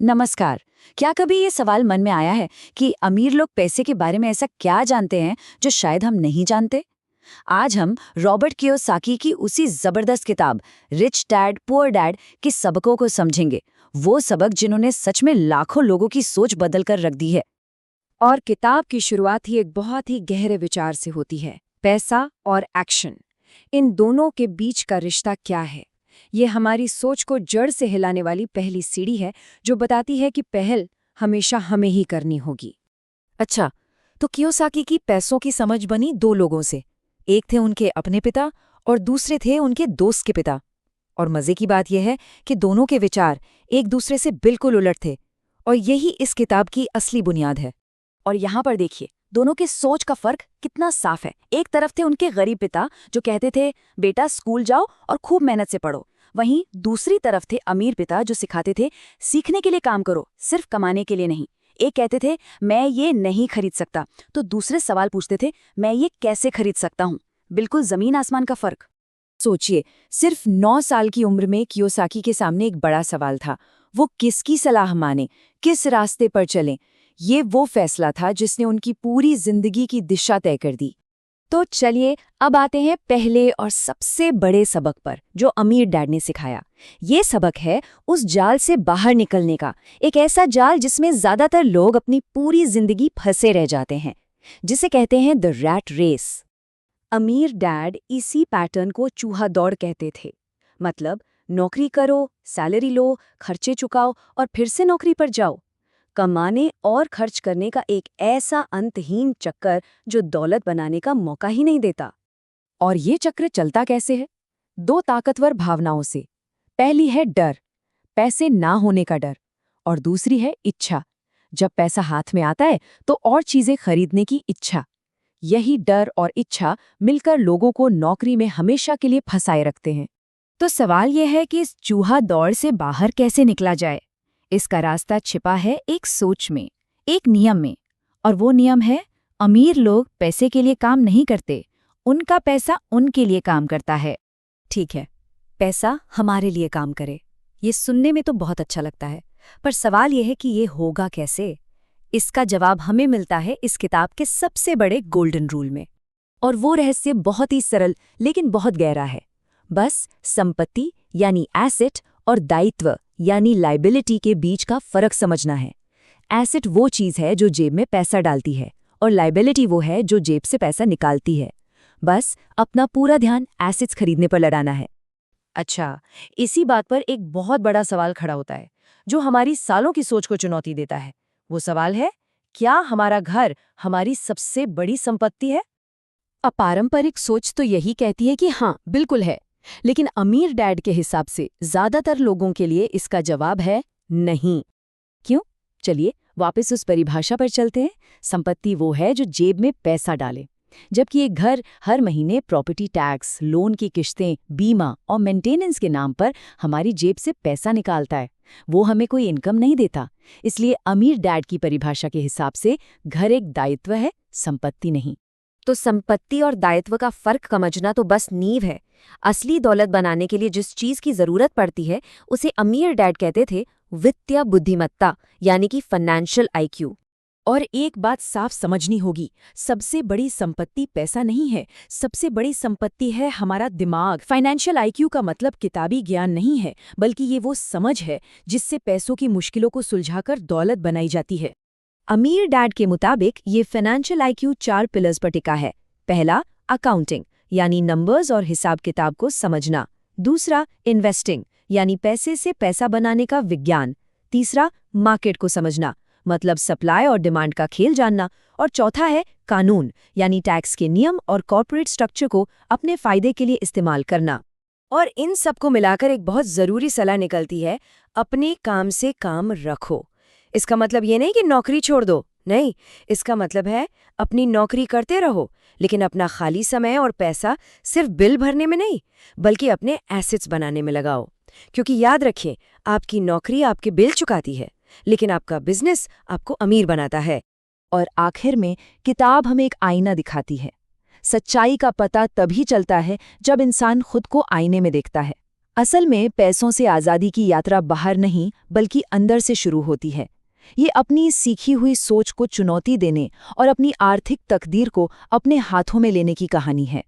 नमस्कार। क्या कभी ये सवाल मन में आया है कि अमीर लोग पैसे के बारे में ऐसा क्या जानते हैं जो शायद हम नहीं जानते? आज हम रॉबर्ट कियोसाकी की उसी जबरदस्त किताब रिच डैड पुअर डैड के सबकों को समझेंगे। वो सबक जिन्होंने सच में लाखों लोगों की सोच बदल कर रख दी है। और किताब की शुरुआत ही एक बहुत ही गहरे विचार से होती है, पैसा और एक्शन। इन दोनों के बीच का रिश्ता क्या है? ये हमारी सोच को जड़ से हिलाने वाली पहली सीढ़ी है जो बताती है कि पहल हमेशा हमें ही करनी होगी। अच्छा, तो कियोसाकी की पैसों की समझ बनी दो लोगों से। एक थे उनके अपने पिता और दूसरे थे उनके दोस्त के पिता। और मजे की बात यह है कि दोनों के विचार एक दूसरे से बिल्कुल उलट थे, और यही इस किताब की असली बुनियाद है। और यहाँ पर देखिए, दोनों के सोच का फर्क कितना साफ है। एक तरफ थे उनके गरीब पिता जो कहते थे बेटा स्कूल जाओ और खूब मेहनत से पढ़ो। वहीं दूसरी तरफ थे अमीर पिता जो सिखाते थे सीखने के लिए काम करो, सिर्फ कमाने के लिए नहीं। एक कहते थे मैं ये नहीं खरीद सकता, तो दूसरे सवाल पूछते थे मैं ये कैसे खरीद सकता हूँ। बिल्कुल जमीन आसमान का फर्क। सोचिए, सिर्फ 9 साल की उम्र में कियोसाकी के सामने एक बड़ा सवाल था। वो किसकी सलाह माने, किस रास्ते पर चलें। ये वो फैसला था जिसने उनकी पूरी जिंदगी की दिशा तय कर दी। तो चलिए अब आते हैं पहले और सबसे बड़े सबक पर जो अमीर डैड ने सिखाया। ये सबक है उस जाल से बाहर निकलने का, एक ऐसा जाल जिसमें ज्यादातर लोग अपनी पूरी जिंदगी फंसे रह जाते हैं, जिसे कहते हैं द रैट रेस। अमीर डैड इसी पैटर्न को चूहा दौड़ कहते थे। मतलब नौकरी करो, सैलरी लो, खर्चे चुकाओ और फिर से नौकरी पर जाओ। कमाने और खर्च करने का एक ऐसा अंतहीन चक्कर जो दौलत बनाने का मौका ही नहीं देता। और ये चक्र चलता कैसे है? दो ताकतवर भावनाओं से। पहली है डर, पैसे ना होने का डर, और दूसरी है इच्छा। जब पैसा हाथ में आता है तो और चीजें खरीदने की इच्छा। यही डर और इच्छा मिलकर लोगों को नौकरी में हमेशा के लिए फंसाए रखते हैं। तो सवाल यह है कि इस चूहा दौड़ से बाहर कैसे निकला जाए। इसका रास्ता छिपा है एक सोच में, एक नियम में। और वो नियम है, अमीर लोग पैसे के लिए काम नहीं करते, उनका पैसा उनके लिए काम करता है। ठीक है, पैसा हमारे लिए काम करे, ये सुनने में तो बहुत अच्छा लगता है, पर सवाल यह है कि ये होगा कैसे? इसका जवाब हमें मिलता है इस किताब के सबसे बड़े गोल्डन रूल में। और वो रहस्य बहुत ही सरल लेकिन बहुत गहरा है। बस संपत्ति यानी एसेट और दायित्व यानी लाइबिलिटी के बीच का फर्क समझना है। एसेट वो चीज़ है जो जेब में पैसा डालती है, और लाइबिलिटी वो है जो जेब से पैसा निकालती है। बस अपना पूरा ध्यान एसेट्स खरीदने पर लगाना है। अच्छा, इसी बात पर एक बहुत बड़ा सवाल खड़ा होता है जो हमारी सालों की सोच को चुनौती देता है। वो सवाल है, क्या हमारा घर हमारी सबसे बड़ी संपत्ति है? अपारंपरिक सोच तो यही कहती है कि हाँ, बिल्कुल है। लेकिन अमीर डैड के हिसाब से ज्यादातर लोगों के लिए इसका जवाब है नहीं। क्यों? चलिए वापस उस परिभाषा पर चलते हैं। संपत्ति वो है जो जेब में पैसा डाले, जबकि एक घर हर महीने प्रॉपर्टी टैक्स, लोन की किश्तें, बीमा और मेंटेनेंस के नाम पर हमारी जेब से पैसा निकालता है। वो हमें कोई इनकम नहीं देता। इसलिए अमीर डैड की परिभाषा के हिसाब से घर एक दायित्व है, संपत्ति नहीं। तो संपत्ति और दायित्व का फर्क समझना तो बस नींव है। असली दौलत बनाने के लिए जिस चीज की जरूरत पड़ती है उसे अमीर डैड कहते थे वित्तीय बुद्धिमत्ता, यानी कि फाइनेंशियल आईक्यू। और एक बात साफ समझनी होगी, सबसे बड़ी संपत्ति पैसा नहीं है, सबसे बड़ी संपत्ति है हमारा दिमाग। फाइनेंशियल आईक्यू का मतलब किताबी ज्ञान नहीं है, बल्कि ये वो समझ है जिससे पैसों की मुश्किलों को सुलझाकर दौलत बनाई जाती है। अमीर डैड के मुताबिक ये फाइनेंशियल आईक्यू 4 पिलर्स पर टिका है। पहला, अकाउंटिंग, यानी नंबर्स और हिसाब किताब को समझना। दूसरा, इन्वेस्टिंग, यानी पैसे से पैसा बनाने का विज्ञान। तीसरा, मार्केट को समझना, मतलब सप्लाई और डिमांड का खेल जानना। और चौथा है कानून, यानी टैक्स के नियम और कॉर्पोरेट स्ट्रक्चर को अपने फायदे के लिए इस्तेमाल करना। और इन सबको मिलाकर एक बहुत जरूरी सलाह निकलती है, अपने काम से काम रखो। इसका मतलब ये नहीं कि नौकरी छोड़ दो, नहीं, इसका मतलब है अपनी नौकरी करते रहो, लेकिन अपना खाली समय और पैसा सिर्फ बिल भरने में नहीं, बल्कि अपने एसेट्स बनाने में लगाओ। क्योंकि याद रखिए, आपकी नौकरी आपके बिल चुकाती है, लेकिन आपका बिजनेस आपको अमीर बनाता है। और आखिर में किताब हमें एक आईना दिखाती है। सच्चाई का पता तभी चलता है जब इंसान खुद को आईने में देखता है। असल में पैसों से आज़ादी की यात्रा बाहर नहीं बल्कि अंदर से शुरू होती है। ये अपनी सीखी हुई सोच को चुनौती देने और अपनी आर्थिक तकदीर को अपने हाथों में लेने की कहानी है।